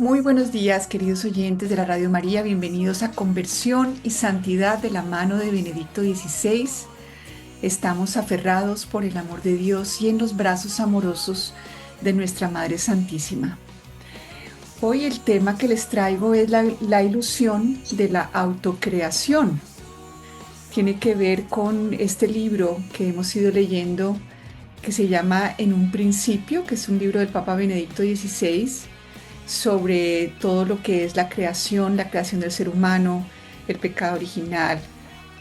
Muy buenos días, queridos oyentes de la Radio María. Bienvenidos a Conversión y Santidad de la mano de Benedicto XVI. Estamos aferrados por el amor de Dios y en los brazos amorosos de nuestra Madre Santísima. Hoy el tema que les traigo es la ilusión de la autocreación. Tiene que ver con este libro que hemos ido leyendo que se llama En un principio, que es un libro del Papa Benedicto XVI sobre todo lo que es la creación del ser humano, el pecado original,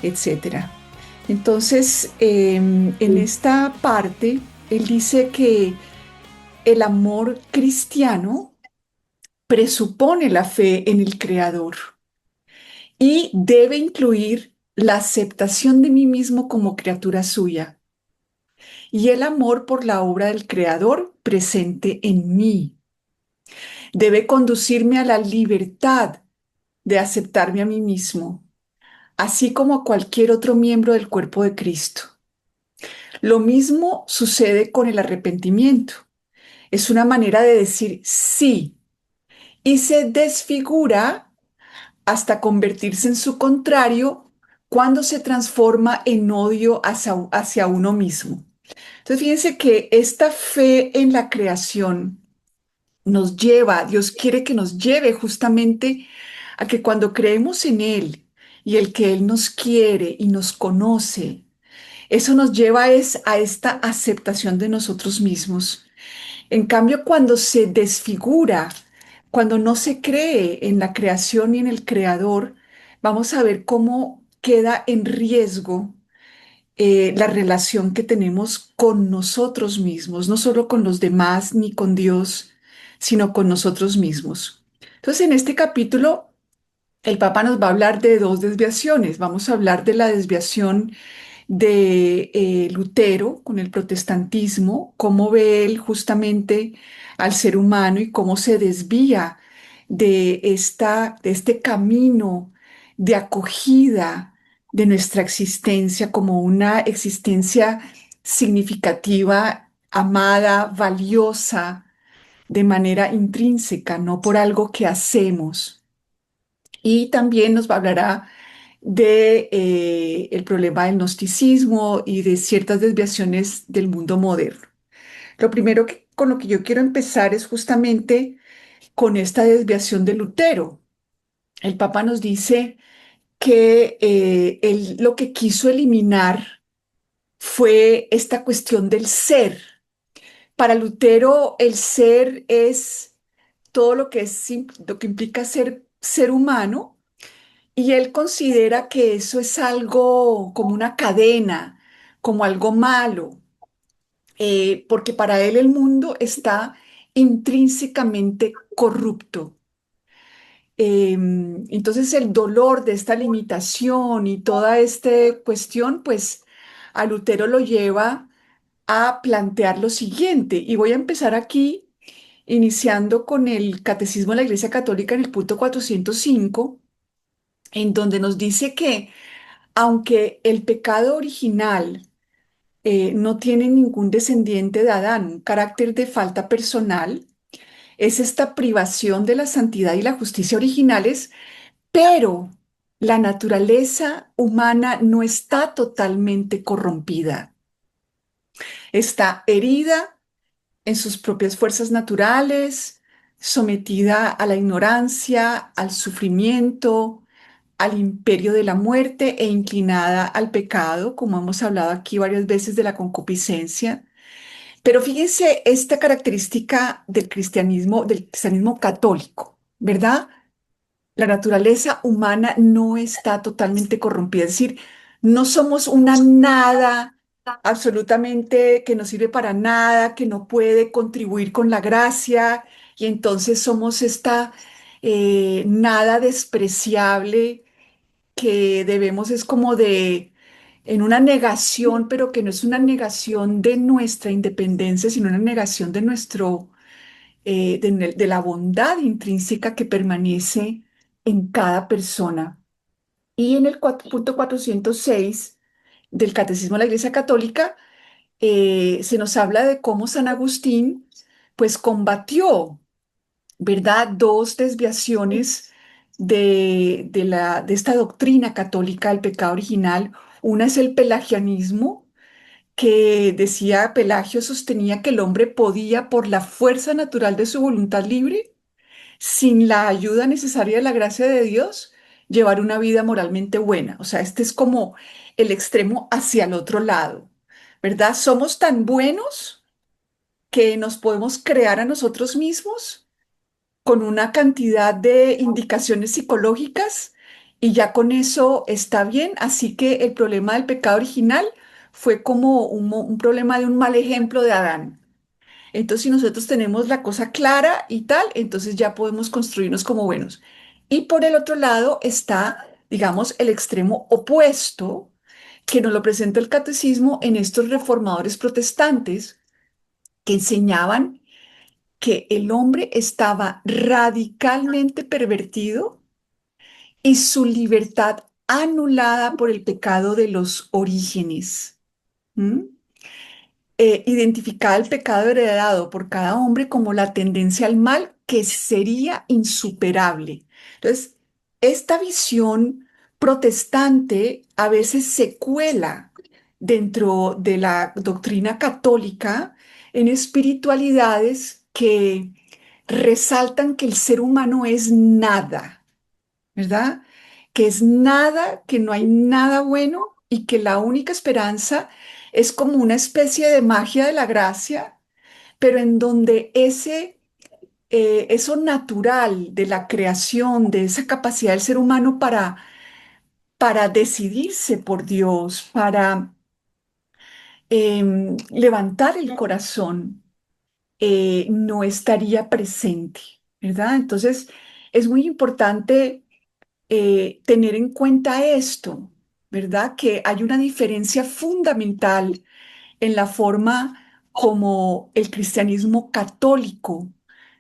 etcétera. Entonces, en esta parte, él dice que el amor cristiano presupone la fe en el Creador y debe incluir la aceptación de mí mismo como criatura suya y el amor por la obra del Creador presente en mí. Debe conducirme a la libertad de aceptarme a mí mismo, así como a cualquier otro miembro del cuerpo de Cristo. Lo mismo sucede con el arrepentimiento. Es una manera de decir sí y se desfigura hasta convertirse en su contrario cuando se transforma en odio hacia uno mismo. Entonces, fíjense que esta fe en la creación Dios quiere que nos lleve justamente a que cuando creemos en Él y el que Él nos quiere y nos conoce, eso nos lleva a esta aceptación de nosotros mismos. En cambio, cuando se desfigura, cuando no se cree en la creación y en el creador, vamos a ver cómo queda en riesgo la relación que tenemos con nosotros mismos, no solo con los demás ni con Dios, sino con nosotros mismos. Entonces, en este capítulo, el Papa nos va a hablar de dos desviaciones. Vamos a hablar de la desviación de Lutero con el protestantismo, cómo ve él justamente al ser humano y cómo se desvía de este camino de acogida de nuestra existencia como una existencia significativa, amada, valiosa, de manera intrínseca, no por algo que hacemos. Y también nos hablará de el problema del gnosticismo y de ciertas desviaciones del mundo moderno. Lo primero con lo que yo quiero empezar es justamente con esta desviación de Lutero. El Papa nos dice que él lo que quiso eliminar fue esta cuestión del ser. Para Lutero, el ser es todo lo que implica ser humano. Y él considera que eso es algo como una cadena, como algo malo, porque para él el mundo está intrínsecamente corrupto. Entonces el dolor de esta limitación y toda esta cuestión, pues a Lutero lo lleva a plantear lo siguiente. Y voy a empezar aquí, iniciando con el Catecismo de la Iglesia Católica en el punto 405, en donde nos dice que aunque el pecado original no tiene ningún descendiente de Adán, un carácter de falta personal, es esta privación de la santidad y la justicia originales, pero la naturaleza humana no está totalmente corrompida. Está herida en sus propias fuerzas naturales, sometida a la ignorancia, al sufrimiento, al imperio de la muerte e inclinada al pecado, como hemos hablado aquí varias veces de la concupiscencia. Pero fíjense esta característica del cristianismo católico, ¿verdad? La naturaleza humana no está totalmente corrompida, es decir, no somos una nada absolutamente que no sirve para nada, que no puede contribuir con la gracia, y entonces somos esta nada despreciable que debemos es como en una negación, pero que no es una negación de nuestra independencia, sino una negación de de la bondad intrínseca que permanece en cada persona. Y en el punto 406 del Catecismo de la Iglesia Católica se nos habla de cómo San Agustín pues combatió ¿verdad? Dos desviaciones de esta doctrina católica del pecado original. Una es el pelagianismo, que decía Pelagio sostenía que el hombre podía, por la fuerza natural de su voluntad libre, sin la ayuda necesaria de la gracia de Dios, llevar una vida moralmente buena. O sea, este es como el extremo hacia el otro lado, ¿verdad? Somos tan buenos que nos podemos crear a nosotros mismos con una cantidad de indicaciones psicológicas y ya con eso está bien. Así que el problema del pecado original fue como un problema de un mal ejemplo de Adán. Entonces, si nosotros tenemos la cosa clara y tal, entonces ya podemos construirnos como buenos. Y por el otro lado está, digamos, el extremo opuesto, que nos lo presenta el catecismo en estos reformadores protestantes que enseñaban que el hombre estaba radicalmente pervertido y su libertad anulada por el pecado de los orígenes. ¿Mm? Identificaba el pecado heredado por cada hombre como la tendencia al mal que sería insuperable. Entonces, esta visión protestante a veces se cuela dentro de la doctrina católica en espiritualidades que resaltan que el ser humano es nada, ¿verdad? Que es nada, que no hay nada bueno y que la única esperanza es como una especie de magia de la gracia, pero en donde eso natural de la creación, de esa capacidad del ser humano para decidirse por Dios, para levantar el corazón, no estaría presente, ¿verdad? Entonces, es muy importante tener en cuenta esto, ¿verdad? Que hay una diferencia fundamental en la forma como el cristianismo católico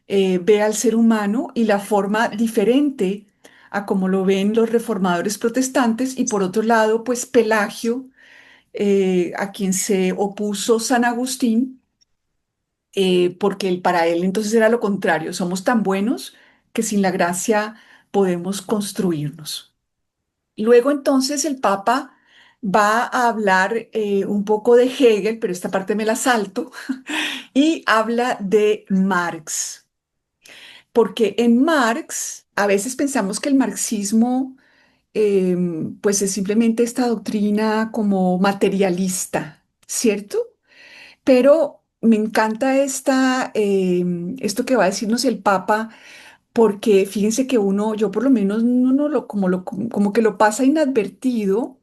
ve al ser humano y la forma diferente a como lo ven los reformadores protestantes y por otro lado, pues Pelagio, a quien se opuso San Agustín, porque para él entonces era lo contrario, somos tan buenos que sin la gracia podemos construirnos. Luego entonces el Papa va a hablar un poco de Hegel, pero esta parte me la salto, y habla de Marx, porque en Marx a veces pensamos que el marxismo eh, pues es simplemente esta doctrina como materialista, ¿cierto? Pero me encanta esto que va a decirnos el Papa, porque fíjense que uno, yo por lo menos, uno como que lo pasa inadvertido.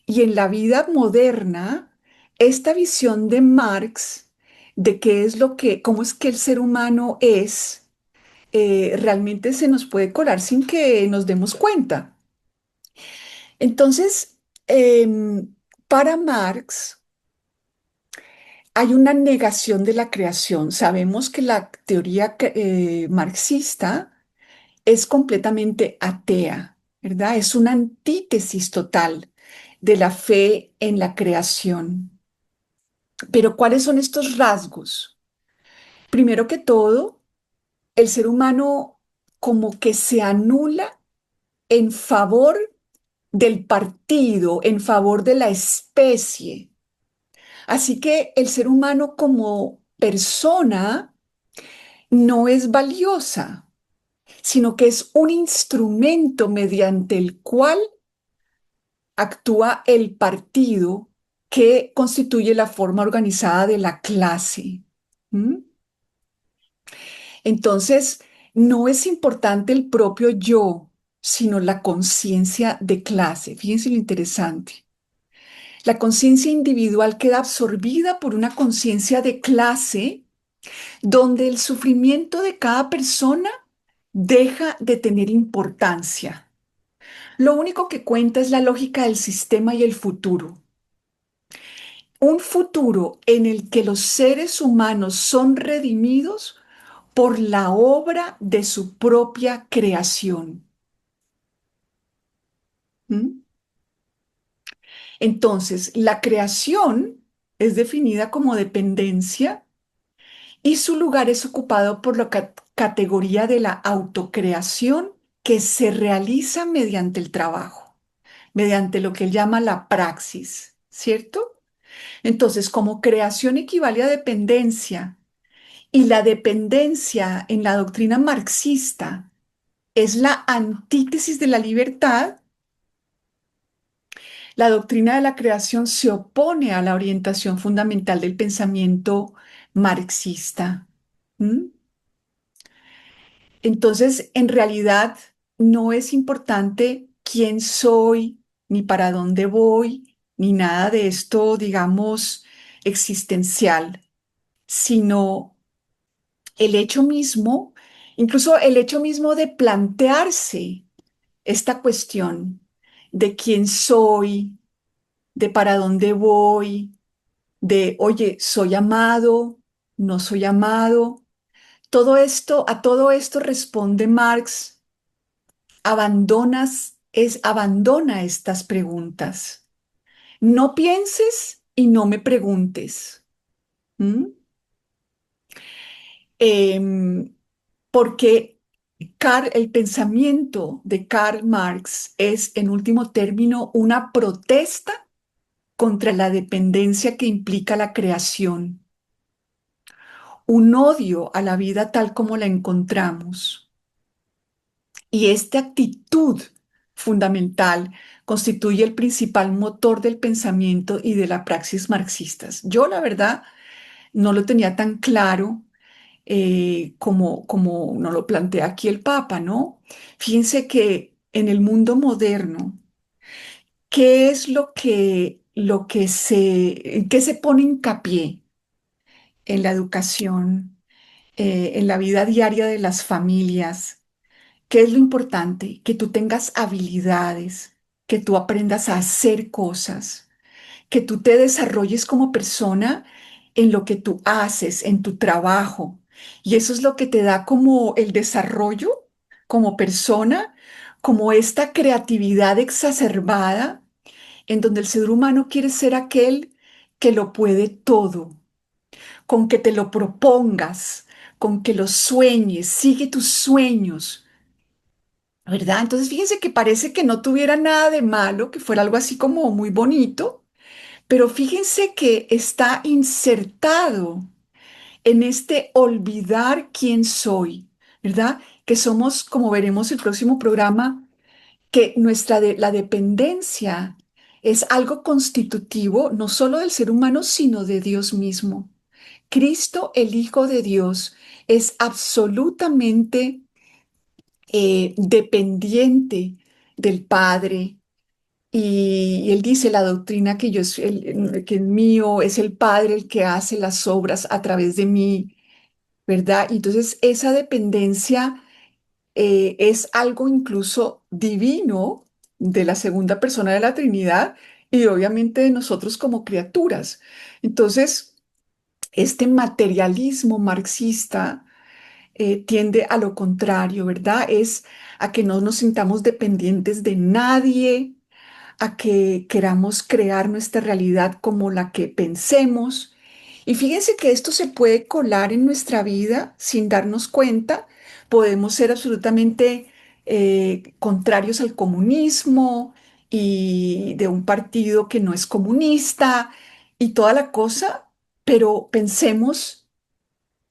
Y en la vida moderna, esta visión de Marx de qué es cómo es que el ser humano es, realmente se nos puede colar sin que nos demos cuenta. Entonces, para Marx hay una negación de la creación. Sabemos que la teoría marxista es completamente atea, ¿verdad? Es una antítesis total de la fe en la creación. Pero ¿cuáles son estos rasgos? Primero que todo, el ser humano como que se anula en favor del partido, en favor de la especie. Así que el ser humano como persona no es valiosa, sino que es un instrumento mediante el cual actúa el partido que constituye la forma organizada de la clase. ¿Mm? Entonces, no es importante el propio yo, sino la conciencia de clase. Fíjense lo interesante. La conciencia individual queda absorbida por una conciencia de clase donde el sufrimiento de cada persona deja de tener importancia. Lo único que cuenta es la lógica del sistema y el futuro. Un futuro en el que los seres humanos son redimidos por la obra de su propia creación. ¿Mm? Entonces, la creación es definida como dependencia y su lugar es ocupado por lo categoría de la autocreación que se realiza mediante el trabajo, mediante lo que él llama la praxis, ¿cierto? Entonces, como creación equivale a dependencia, y la dependencia en la doctrina marxista es la antítesis de la libertad, la doctrina de la creación se opone a la orientación fundamental del pensamiento marxista. ¿Mm? Entonces, en realidad, no es importante quién soy, ni para dónde voy, ni nada de esto, digamos, existencial, sino el hecho mismo, incluso el hecho mismo de plantearse esta cuestión de quién soy, de para dónde voy, de, oye, soy amado, no soy amado. Todo esto, a todo esto responde Marx, abandona estas preguntas. No pienses y no me preguntes. ¿Mm? Em, Porque el pensamiento de Karl Marx es, en último término, una protesta contra la dependencia que implica la creación, un odio a la vida tal como la encontramos. Y esta actitud fundamental constituye el principal motor del pensamiento y de la praxis marxistas. Yo, la verdad, no lo tenía tan claro como nos lo plantea aquí el Papa, ¿no? Fíjense que en el mundo moderno, ¿qué es en qué se pone hincapié en la educación, en la vida diaria de las familias? ¿Qué es lo importante? Que tú tengas habilidades, que tú aprendas a hacer cosas, que tú te desarrolles como persona en lo que tú haces, en tu trabajo. Y eso es lo que te da como el desarrollo como persona, como esta creatividad exacerbada en donde el ser humano quiere ser aquel que lo puede todo, con que te lo propongas, con que lo sueñes, sigue tus sueños, ¿verdad? Entonces fíjense que parece que no tuviera nada de malo, que fuera algo así como muy bonito, pero fíjense que está insertado en este olvidar quién soy, ¿verdad? Que somos, como veremos el próximo programa, que la dependencia es algo constitutivo no solo del ser humano, sino de Dios mismo. Cristo, el Hijo de Dios, es absolutamente dependiente del Padre. Y él dice la doctrina que que el mío es el Padre el que hace las obras a través de mí, ¿verdad? Y entonces esa dependencia es algo incluso divino de la segunda persona de la Trinidad y obviamente de nosotros como criaturas. Entonces, este materialismo marxista tiende a lo contrario, ¿verdad? Es a que no nos sintamos dependientes de nadie, a que queramos crear nuestra realidad como la que pensemos. Y fíjense que esto se puede colar en nuestra vida sin darnos cuenta. Podemos ser absolutamente contrarios al comunismo y de un partido que no es comunista y toda la cosa, pero pensemos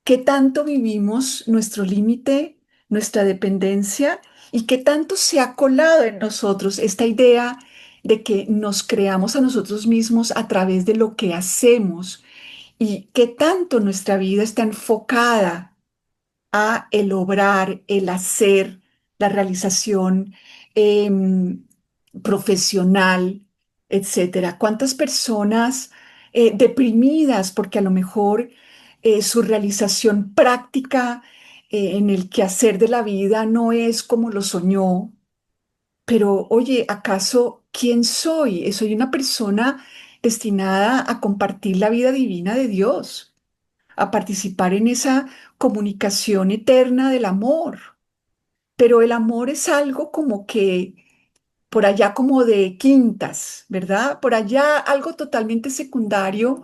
qué tanto vivimos nuestro límite, nuestra dependencia y qué tanto se ha colado en nosotros esta idea de que nos creamos a nosotros mismos a través de lo que hacemos y qué tanto nuestra vida está enfocada a el obrar, el hacer, la realización em, profesional, etcétera. ¿Cuántas personas deprimidas porque a lo mejor su realización práctica en el quehacer de la vida no es como lo soñó? Pero oye, ¿acaso quién soy? Soy una persona destinada a compartir la vida divina de Dios, a participar en esa comunicación eterna del amor. Pero el amor es algo como que por allá como de quintas, ¿verdad? Por allá algo totalmente secundario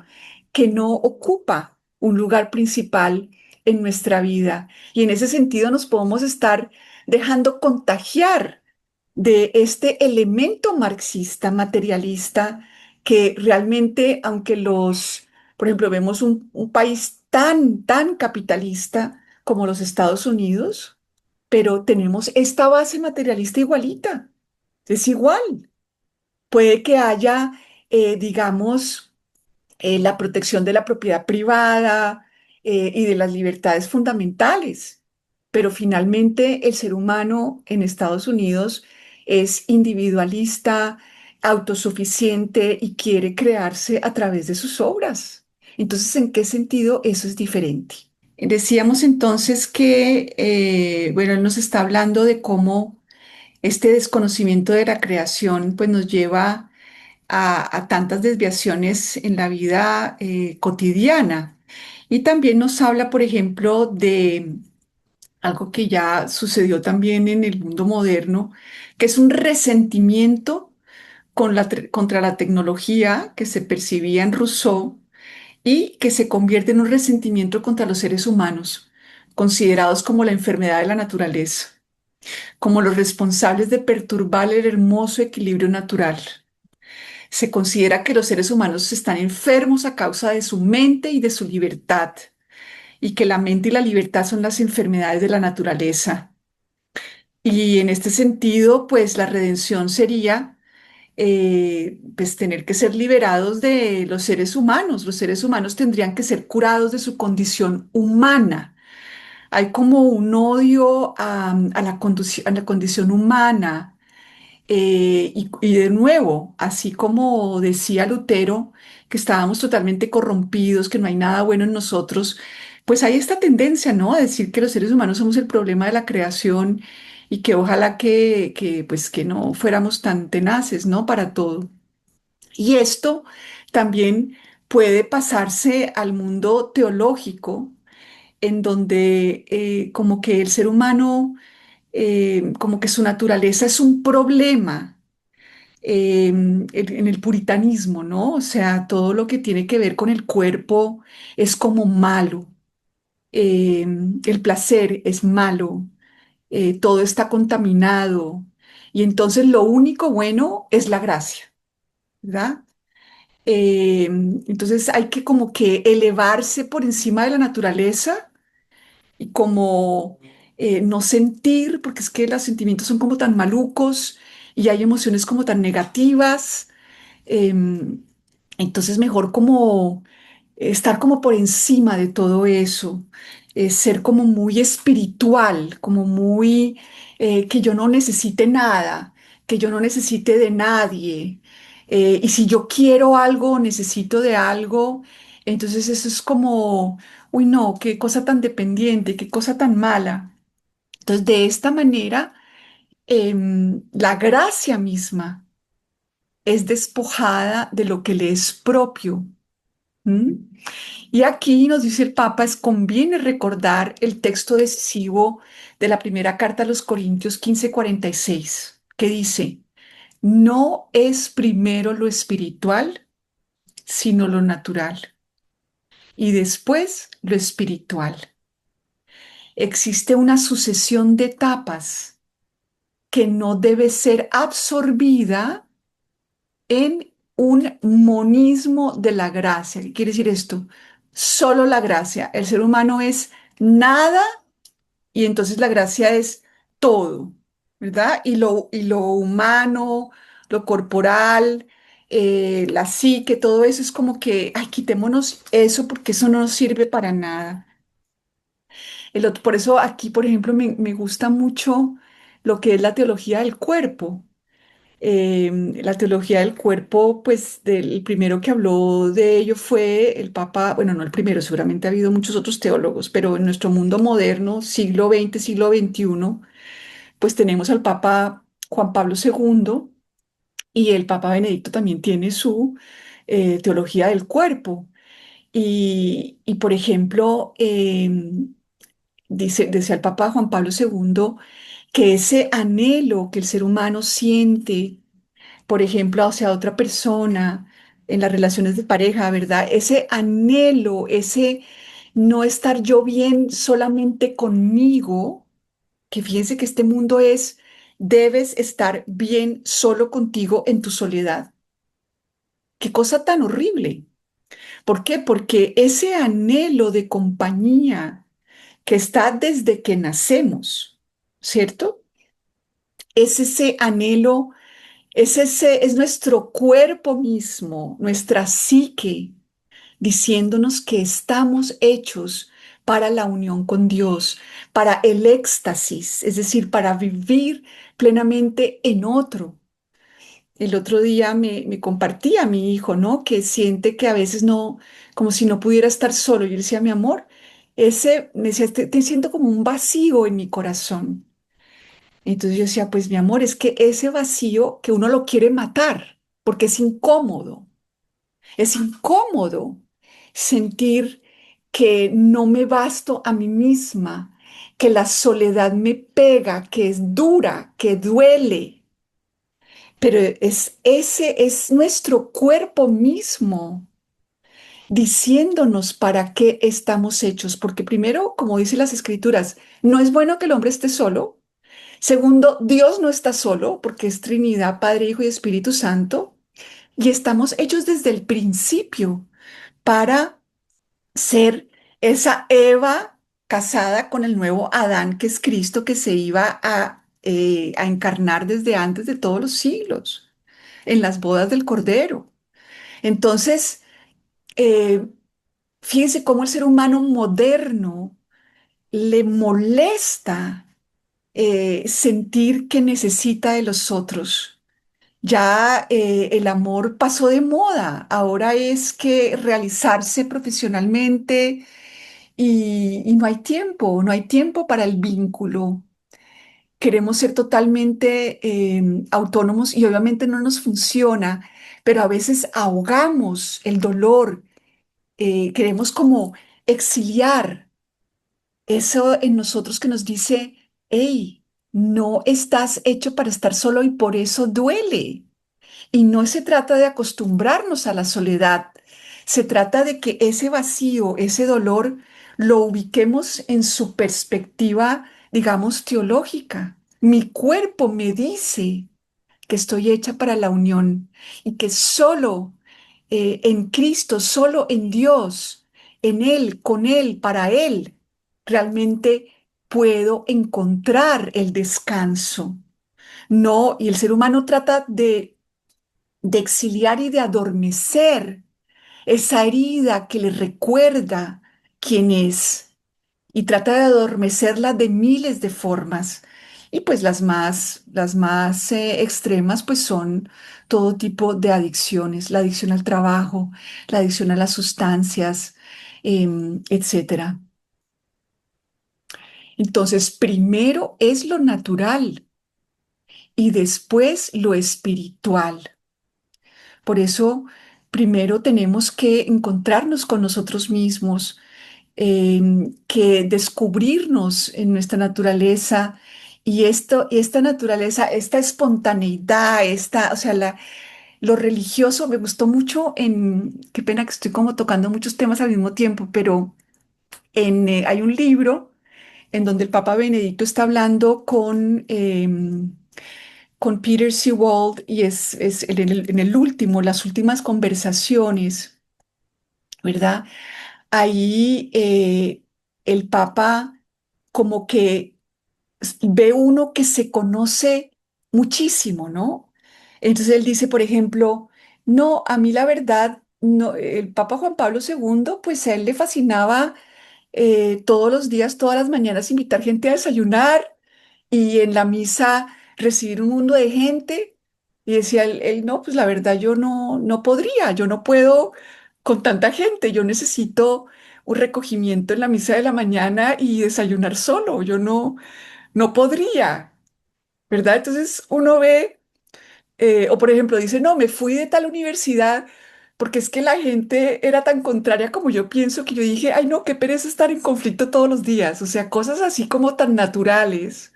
que no ocupa un lugar principal en nuestra vida. Y en ese sentido nos podemos estar dejando contagiar de este elemento marxista, materialista, que realmente, aunque por ejemplo, vemos un país tan capitalista como los Estados Unidos, pero tenemos esta base materialista igualita, es igual. Puede que haya, digamos, la protección de la propiedad privada y de las libertades fundamentales. Pero finalmente el ser humano en Estados Unidos es individualista, autosuficiente y quiere crearse a través de sus obras. Entonces, ¿en qué sentido eso es diferente? Decíamos entonces que, bueno, él nos está hablando de cómo este desconocimiento de la creación pues nos lleva a tantas desviaciones en la vida cotidiana. Y también nos habla, por ejemplo, de algo que ya sucedió también en el mundo moderno, que es un resentimiento contra la tecnología que se percibía en Rousseau y que se convierte en un resentimiento contra los seres humanos, considerados como la enfermedad de la naturaleza, como los responsables de perturbar el hermoso equilibrio natural. Se considera que los seres humanos están enfermos a causa de su mente y de su libertad, y que la mente y la libertad son las enfermedades de la naturaleza. Y en este sentido, pues la redención sería pues tener que ser liberados de los seres humanos. Los seres humanos tendrían que ser curados de su condición humana. Hay como un odio a la condición humana. Y de nuevo, así como decía Lutero, que estábamos totalmente corrompidos, que no hay nada bueno en nosotros, pues hay esta tendencia, ¿no? A decir que los seres humanos somos el problema de la creación y que ojalá pues, que no fuéramos tan tenaces, ¿no? Para todo. Y esto también puede pasarse al mundo teológico, en donde como que el ser humano, como que su naturaleza es un problema en el puritanismo, ¿no? O sea, todo lo que tiene que ver con el cuerpo es como malo, eh, el placer es malo, todo está contaminado y entonces lo único bueno es la gracia, ¿verdad? Eh, entonces hay que como que elevarse por encima de la naturaleza y como no sentir, porque es que los sentimientos son como tan malucos y hay emociones como tan negativas. Em, entonces, mejor como estar como por encima de todo eso, ser como muy espiritual, como muy que yo no necesite nada, que yo no necesite de nadie. Y si yo quiero algo, necesito de algo, entonces eso es como, uy, no, qué cosa tan dependiente, qué cosa tan mala. Entonces, de esta manera, la gracia misma es despojada de lo que le es propio. ¿Mm? Y aquí nos dice el Papa, es conviene recordar el texto decisivo de la primera carta a los Corintios 15:46, que dice, no es primero lo espiritual, sino lo natural, y después lo espiritual. Existe una sucesión de etapas que no debe ser absorbida en un monismo de la gracia. ¿Qué quiere decir esto? Solo la gracia. El ser humano es nada y entonces la gracia es todo, ¿verdad? Y lo humano, lo corporal, la psique, todo eso es como que, ay, quitémonos eso porque eso no nos sirve para nada. Por eso aquí, por ejemplo, me gusta mucho lo que es la teología del cuerpo. La teología del cuerpo, pues el primero que habló de ello fue el Papa, bueno, no el primero, seguramente ha habido muchos otros teólogos, pero en nuestro mundo moderno, siglo XX, siglo XXI, pues tenemos al Papa Juan Pablo II y el Papa Benedicto también tiene su teología del cuerpo. Y por ejemplo, decía el Papa Juan Pablo II que ese anhelo que el ser humano siente por ejemplo, hacia otra persona, en las relaciones de pareja, ¿verdad? Ese anhelo, ese no estar yo bien solamente conmigo, que fíjense que este mundo es, debes estar bien solo contigo en tu soledad. Qué cosa tan horrible. ¿Por qué? Porque ese anhelo de compañía que está desde que nacemos, ¿cierto? Es ese anhelo, es nuestro cuerpo mismo, nuestra psique, diciéndonos que estamos hechos para la unión con Dios, para el éxtasis, es decir, para vivir plenamente en otro. El otro día me compartía mi hijo, ¿no? Que siente que a veces no, como si no pudiera estar solo. Yo le decía, mi amor, me decía, te siento como un vacío en mi corazón. Entonces yo decía, pues mi amor, es que ese vacío que uno lo quiere matar, porque es incómodo sentir que no me basto a mí misma, que la soledad me pega, que es dura, que duele, pero ese es nuestro cuerpo mismo diciéndonos para qué estamos hechos, porque primero, como dicen las escrituras, no es bueno que el hombre esté solo. Segundo, Dios no está solo, porque es Trinidad, Padre, Hijo y Espíritu Santo, y estamos hechos desde el principio para ser esa Eva casada con el nuevo Adán, que es Cristo, que se iba a encarnar desde antes de todos los siglos, en las bodas del Cordero. Entonces, eh, fíjense cómo el ser humano moderno le molesta sentir que necesita de los otros. Ya el amor pasó de moda, ahora es que realizarse profesionalmente y no hay tiempo para el vínculo. Queremos ser totalmente autónomos y obviamente no nos funciona, pero a veces ahogamos el dolor, queremos como exiliar eso en nosotros que nos dice, hey, no estás hecho para estar solo y por eso duele. Y no se trata de acostumbrarnos a la soledad, se trata de que ese vacío, ese dolor, lo ubiquemos en su perspectiva, digamos, teológica. Mi cuerpo me dice que estoy hecha para la unión y que solo en Cristo, solo en Dios, en Él, con Él, para Él, realmente puedo encontrar el descanso. No, y el ser humano trata de exiliar y de adormecer esa herida que le recuerda quién es y trata de adormecerla de miles de formas. Y pues las más extremas pues son todo tipo de adicciones, la adicción al trabajo, la adicción a las sustancias, etcétera. Entonces, primero es lo natural y después lo espiritual. Por eso, primero tenemos que encontrarnos con nosotros mismos, que descubrirnos en nuestra naturaleza y esta naturaleza, esta espontaneidad, o sea, lo religioso me gustó mucho qué pena que estoy como tocando muchos temas al mismo tiempo, pero hay un libro en donde el Papa Benedicto está hablando con Peter Sewald y es en el último, las últimas conversaciones, ¿verdad? Ahí el Papa como que ve uno que se conoce muchísimo, ¿no? Entonces él dice, por ejemplo, no, a mí la verdad, no, el Papa Juan Pablo II, pues a él le fascinaba todos los días, todas las mañanas invitar gente a desayunar y en la misa recibir un mundo de gente. Y decía él, no, pues la verdad yo no podría, yo no puedo con tanta gente, yo necesito un recogimiento en la misa de la mañana y desayunar solo, yo no podría, ¿verdad? Entonces uno ve, o por ejemplo dice, no, me fui de tal universidad porque es que la gente era tan contraria como yo pienso que yo dije, ay no, qué pereza estar en conflicto todos los días, o sea, cosas así como tan naturales.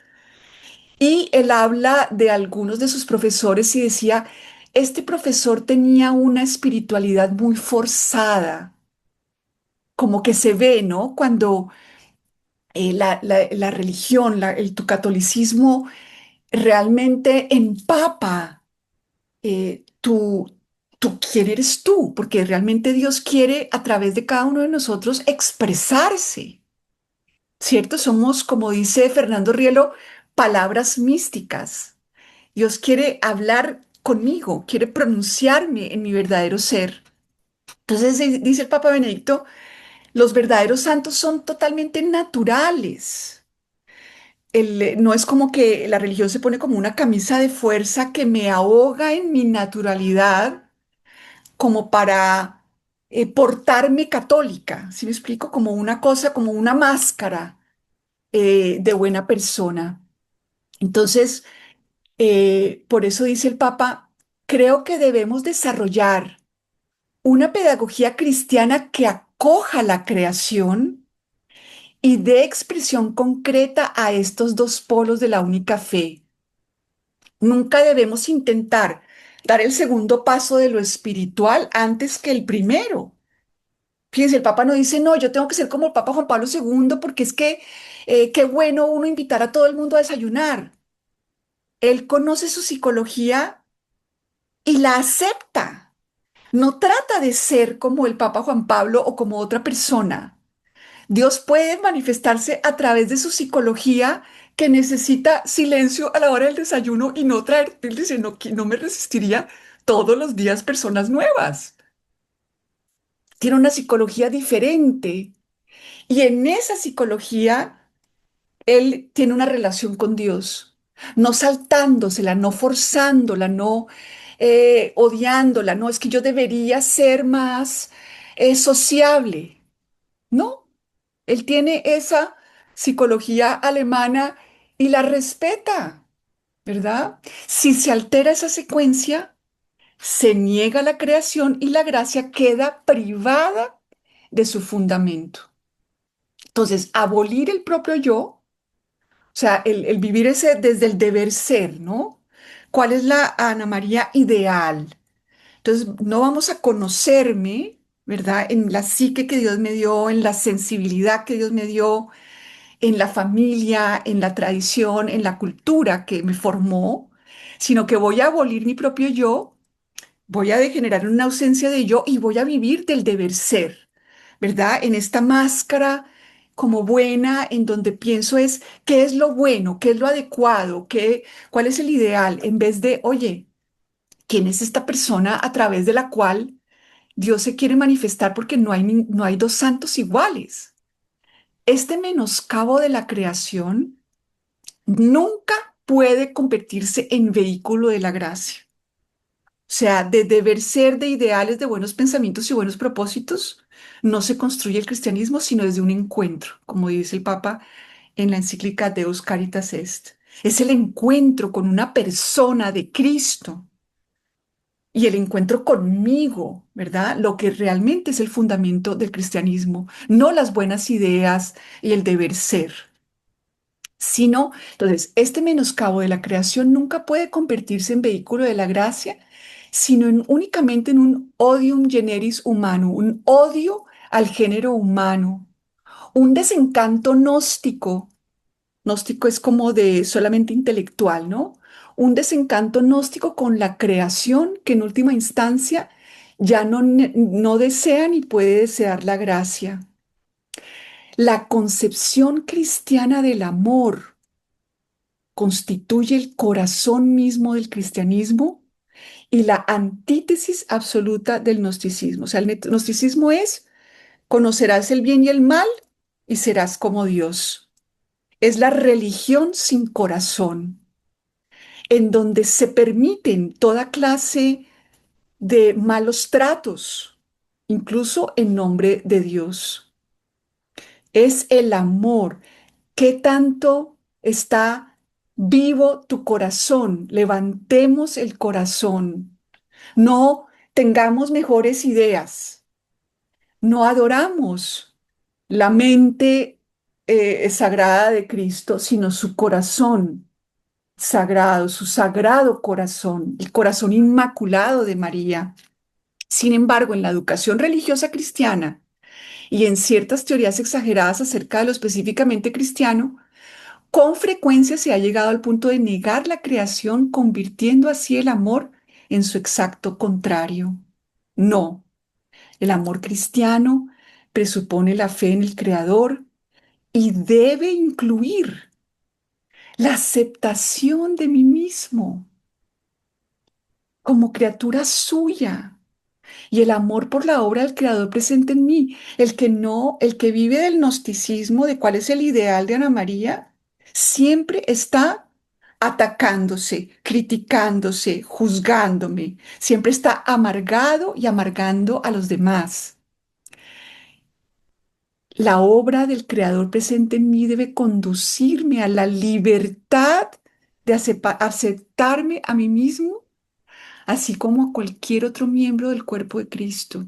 Y él habla de algunos de sus profesores y decía, este profesor tenía una espiritualidad muy forzada, como que se ve, ¿no? Cuando la religión, tu catolicismo realmente empapa quién eres tú, porque realmente Dios quiere a través de cada uno de nosotros expresarse, ¿cierto? Somos, como dice Fernando Rielo, palabras místicas. Dios quiere hablar conmigo, quiere pronunciarme en mi verdadero ser. Entonces dice el Papa Benedicto, los verdaderos santos son totalmente naturales. No es como que la religión se pone como una camisa de fuerza que me ahoga en mi naturalidad como para portarme católica, ¿sí me explico? Como una cosa, como una máscara de buena persona. Entonces, por eso dice el Papa, creo que debemos desarrollar una pedagogía cristiana que acoja la creación y dé expresión concreta a estos dos polos de la única fe. Nunca debemos intentar dar el segundo paso de lo espiritual antes que el primero. Fíjense, el Papa no dice, no, yo tengo que ser como el Papa Juan Pablo II porque es que qué bueno uno invitar a todo el mundo a desayunar. Él conoce su psicología y la acepta. No trata de ser como el Papa Juan Pablo o como otra persona. Dios puede manifestarse a través de su psicología que necesita silencio a la hora del desayuno y no traer, él dice, no, que no me resistiría todos los días personas nuevas. Tiene una psicología diferente y en esa psicología él tiene una relación con Dios, no saltándosela, no forzándola, no odiándola, no es que yo debería ser más sociable, no, él tiene esa psicología alemana y la respeta, ¿verdad? Si se altera esa secuencia, se niega la creación y la gracia queda privada de su fundamento. Entonces, abolir el propio yo, o sea, el vivir ese desde el deber ser, ¿no? ¿Cuál es la Ana María ideal? Entonces, no vamos a conocerme, ¿verdad? En la psique que Dios me dio, en la sensibilidad que Dios me dio, en la familia, en la tradición, en la cultura que me formó, sino que voy a abolir mi propio yo, voy a degenerar en una ausencia de yo y voy a vivir del deber ser, ¿verdad? En esta máscara como buena, en donde pienso es qué es lo bueno, qué es lo adecuado, cuál es el ideal, en vez de, oye, ¿quién es esta persona a través de la cual Dios se quiere manifestar? Porque no hay dos santos iguales. Este menoscabo de la creación nunca puede convertirse en vehículo de la gracia. O sea, de deber ser, de ideales, de buenos pensamientos y buenos propósitos, no se construye el cristianismo sino desde un encuentro, como dice el Papa en la encíclica Deus Caritas Est. Es el encuentro con una persona de Cristo y el encuentro conmigo, ¿verdad? Lo que realmente es el fundamento del cristianismo, no las buenas ideas y el deber ser. Sino, entonces, este menoscabo de la creación nunca puede convertirse en vehículo de la gracia, sino únicamente en un odium generis humano, un odio al género humano, un desencanto gnóstico. Gnóstico es como de solamente intelectual, ¿no? Un desencanto gnóstico con la creación que en última instancia ya no desea ni puede desear la gracia. La concepción cristiana del amor constituye el corazón mismo del cristianismo y la antítesis absoluta del gnosticismo. O sea, el gnosticismo es conocerás el bien y el mal y serás como Dios. Es la religión sin corazón, en donde se permiten toda clase de malos tratos, incluso en nombre de Dios. Es el amor. ¿Qué tanto está vivo tu corazón? Levantemos el corazón. No tengamos mejores ideas. No adoramos la mente sagrada de Cristo, sino su corazón sagrado, su sagrado corazón, el corazón inmaculado de María. Sin embargo, en la educación religiosa cristiana, y en ciertas teorías exageradas acerca de lo específicamente cristiano, con frecuencia se ha llegado al punto de negar la creación, convirtiendo así el amor en su exacto contrario. No, el amor cristiano presupone la fe en el Creador y debe incluir la aceptación de mí mismo como criatura suya y el amor por la obra del Creador presente en mí. El que no, el que vive del gnosticismo, de cuál es el ideal de Ana María, siempre está atacándose, criticándose, juzgándome, siempre está amargado y amargando a los demás. La obra del Creador presente en mí debe conducirme a la libertad de aceptarme a mí mismo, así como a cualquier otro miembro del cuerpo de Cristo.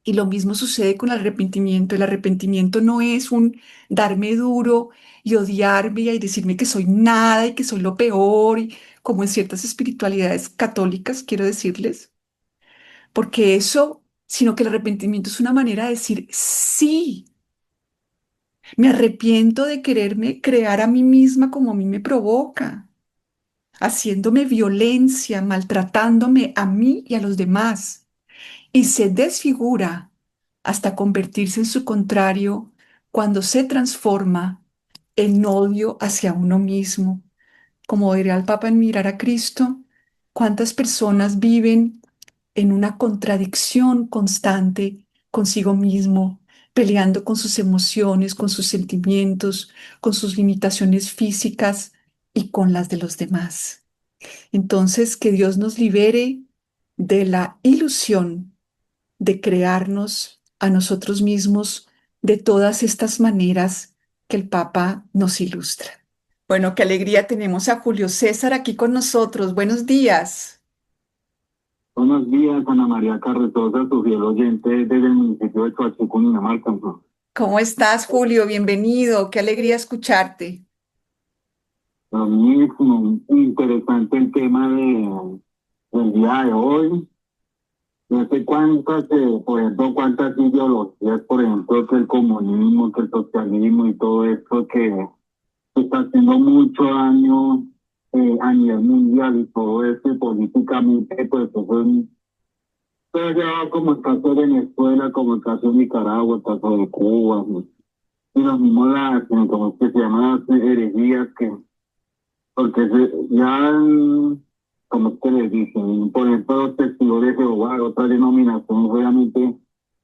Y lo mismo sucede con el arrepentimiento. El arrepentimiento no es un darme duro y odiarme y decirme que soy nada y que soy lo peor, y como en ciertas espiritualidades católicas, quiero decirles, porque eso, sino que el arrepentimiento es una manera de decir sí. Me arrepiento de quererme crear a mí misma como a mí me provoca, haciéndome violencia, maltratándome a mí y a los demás. Y se desfigura hasta convertirse en su contrario cuando se transforma en odio hacia uno mismo. Como diría el Papa en Mirar a Cristo, ¿cuántas personas viven en una contradicción constante consigo mismo, peleando con sus emociones, con sus sentimientos, con sus limitaciones físicas y con las de los demás? Entonces, que Dios nos libere de la ilusión de crearnos a nosotros mismos de todas estas maneras que el Papa nos ilustra. Bueno, qué alegría tenemos a Julio César aquí con nosotros. Buenos días. Buenos días, Ana María Carretosa, tu fiel oyente desde el municipio de Coatzacoalcos, Cundinamarca. ¿Cómo estás, Julio? Bienvenido. Qué alegría escucharte. Lo mismo, interesante el tema del día de hoy. No sé cuántas, por ejemplo, cuántas ideologías, por ejemplo, que el comunismo, que el socialismo y todo esto que está haciendo mucho daño a nivel mundial y todo esto, y políticamente, pues eso es. Pero ya como el caso de Venezuela, como el caso de Nicaragua, el caso de Cuba, ¿no? Y lo mismo como que se llaman las herejías, porque ya, como que les dicen, por ejemplo, los testigos de Jehová, otra denominación, obviamente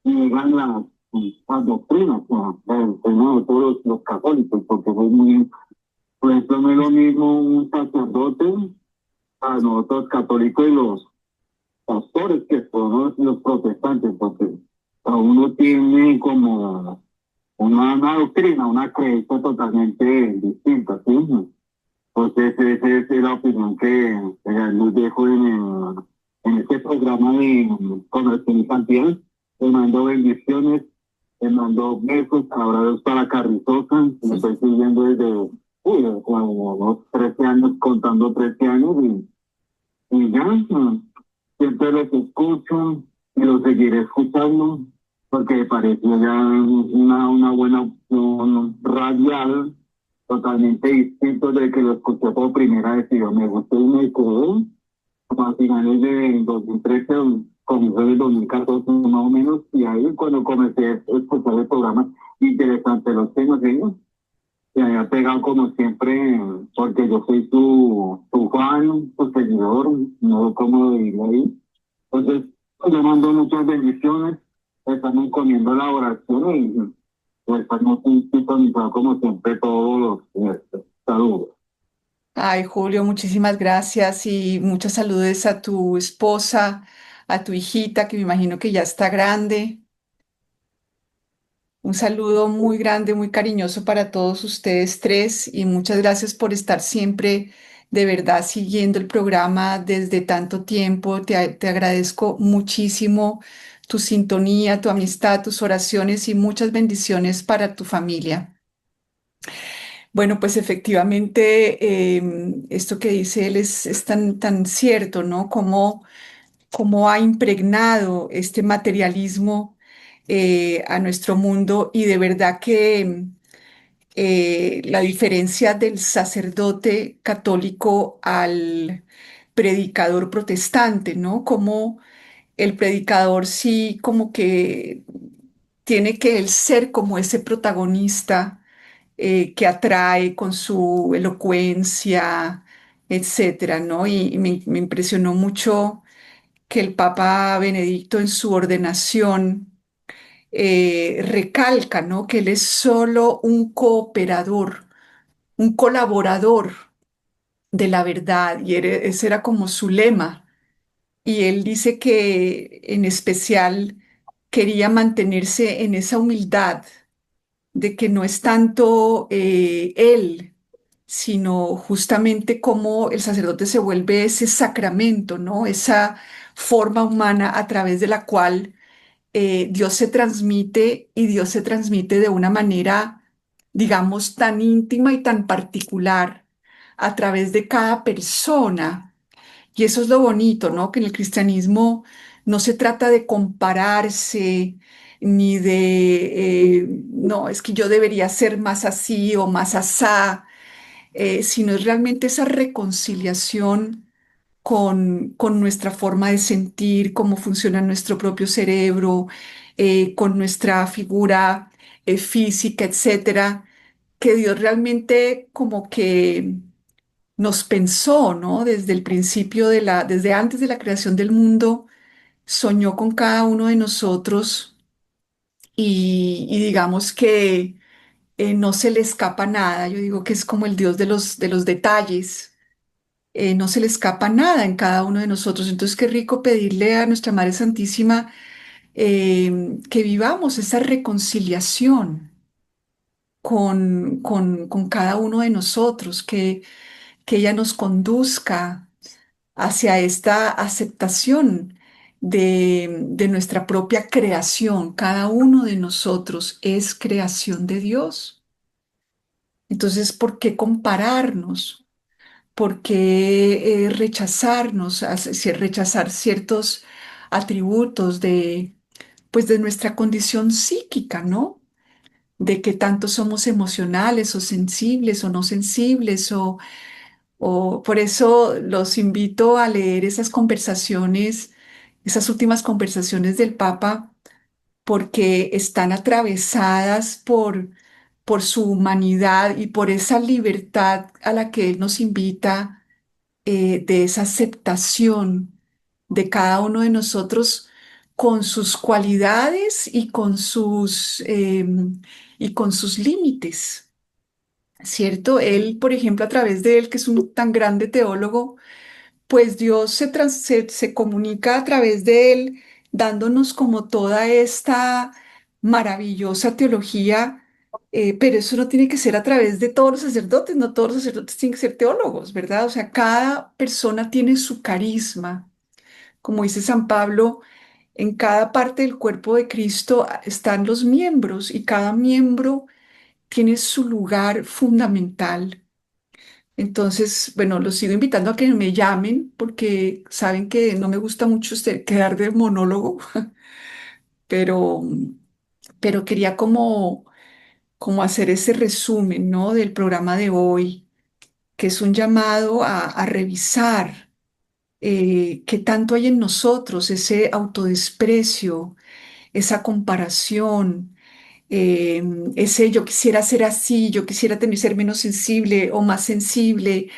niegan las doctrinas, ¿no? La doctrina de todos los católicos, porque es muy, por ejemplo, no es lo mismo un sacerdote a nosotros católicos y los pastores que son los protestantes, porque cada uno tiene como una doctrina, una creencia totalmente distinta, ¿sí? Entonces, esa es la opinión que les dejo en este programa de Conversión Infantil. Les mando bendiciones, les mando besos, abrazos para Carrizosa. Me estoy siguiendo desde como unos 13 años, contando 13 años, y ya, siempre los escucho y los seguiré escuchando porque me pareció ya una buena opción radial, totalmente distinto de que lo escuché por primera vez y yo me gustó y me quedé como a finales de 2013, comienzos de 2014 más o menos, y ahí cuando comencé a escuchar el programa, interesante los temas de ellos, y había pegado como siempre, porque yo soy tu fan, tu seguidor, no sé cómo lo diría ahí. Entonces, le mando muchas bendiciones, estamos comiendo la oración y estamos sintonizados como siempre todos los saludos. Ay, Julio, muchísimas gracias y muchas saludos a tu esposa, a tu hijita, que me imagino que ya está grande. Un saludo muy grande, muy cariñoso para todos ustedes tres y muchas gracias por estar siempre de verdad siguiendo el programa desde tanto tiempo. Te agradezco muchísimo tu sintonía, tu amistad, tus oraciones y muchas bendiciones para tu familia. Bueno, pues efectivamente, esto que dice él es tan cierto, ¿no? Cómo ha impregnado este materialismo a nuestro mundo y de verdad que la diferencia del sacerdote católico al predicador protestante, ¿no? Como el predicador sí como que tiene que él ser como ese protagonista que atrae con su elocuencia, etcétera, ¿no? Y me impresionó mucho que el Papa Benedicto en su ordenación recalca, ¿no? Que él es solo un cooperador, un colaborador de la verdad, y ese era como su lema. Y él dice que en especial quería mantenerse en esa humildad de que no es tanto él, sino justamente cómo el sacerdote se vuelve ese sacramento, ¿no? Esa forma humana a través de la cual Dios se transmite y Dios se transmite de una manera, digamos, tan íntima y tan particular a través de cada persona. Y eso es lo bonito, ¿no? Que en el cristianismo no se trata de compararse ni de, no, es que yo debería ser más así o más asá, sino es realmente esa reconciliación con nuestra forma de sentir, cómo funciona nuestro propio cerebro, con nuestra figura física, etcétera, que Dios realmente como que nos pensó, ¿no? Desde el principio desde antes de la creación del mundo, soñó con cada uno de nosotros y digamos que no se le escapa nada. Yo digo que es como el Dios de los detalles. No se le escapa nada en cada uno de nosotros. Entonces, qué rico pedirle a nuestra Madre Santísima que vivamos esa reconciliación con cada uno de nosotros, que ella nos conduzca hacia esta aceptación de nuestra propia creación. Cada uno de nosotros es creación de Dios. Entonces, ¿por qué compararnos? ¿Por qué rechazarnos, rechazar ciertos atributos pues de nuestra condición psíquica, ¿no? De que tanto somos emocionales o sensibles o no sensibles o por eso los invito a leer esas conversaciones, esas últimas conversaciones del Papa, porque están atravesadas por su humanidad y por esa libertad a la que Él nos invita, de esa aceptación de cada uno de nosotros con sus cualidades y con sus límites, ¿cierto? Él, por ejemplo, a través de él, que es un tan grande teólogo, pues Dios se comunica a través de él, dándonos como toda esta maravillosa teología, pero eso no tiene que ser a través de todos los sacerdotes, no todos los sacerdotes tienen que ser teólogos, ¿verdad? O sea, cada persona tiene su carisma. Como dice San Pablo, en cada parte del cuerpo de Cristo están los miembros y cada miembro tiene su lugar fundamental. Entonces, bueno, los sigo invitando a que me llamen porque saben que no me gusta mucho quedar de monólogo, pero, pero quería como hacer ese resumen, ¿no? Del programa de hoy, que es un llamado a revisar qué tanto hay en nosotros, ese autodesprecio, esa comparación, eh, ese yo quisiera ser así, yo quisiera ser menos sensible o más sensible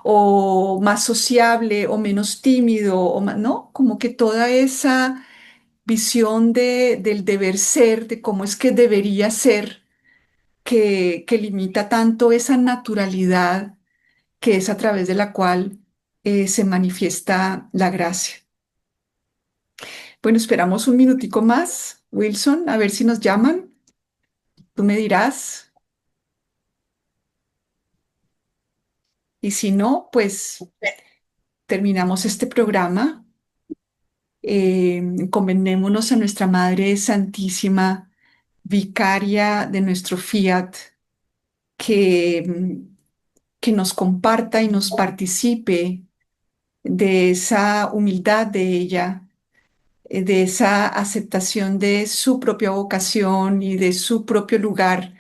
o más sociable o menos tímido, ¿no? Como que toda esa visión del deber ser, de cómo es que debería ser, que limita tanto esa naturalidad que es a través de la cual se manifiesta la gracia. Bueno, esperamos un minutico más, Wilson, a ver si nos llaman. Tú me dirás. Y si no, pues terminamos este programa. Encomendémonos a nuestra Madre Santísima, vicaria de nuestro Fiat, que, que nos comparta y nos participe de esa humildad de ella, de esa aceptación de su propia vocación y de su propio lugar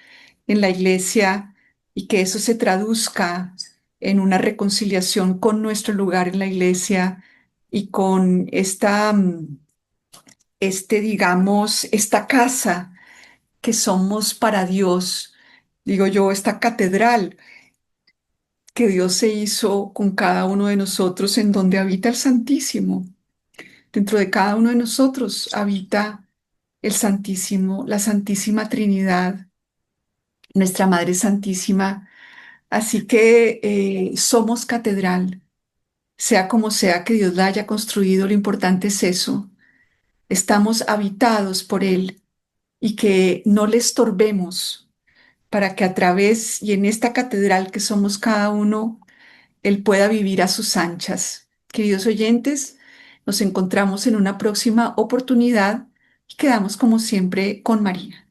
en la iglesia y que eso se traduzca en una reconciliación con nuestro lugar en la iglesia y con digamos, esta casa que somos para Dios, digo yo, esta catedral que Dios se hizo con cada uno de nosotros en donde habita el Santísimo. Dentro de cada uno de nosotros habita el Santísimo, la Santísima Trinidad, nuestra Madre Santísima. Así que somos catedral, sea como sea que Dios la haya construido, lo importante es eso. Estamos habitados por Él y que no le estorbemos para que a través y en esta catedral que somos cada uno, Él pueda vivir a sus anchas. Queridos oyentes, nos encontramos en una próxima oportunidad y quedamos como siempre con María.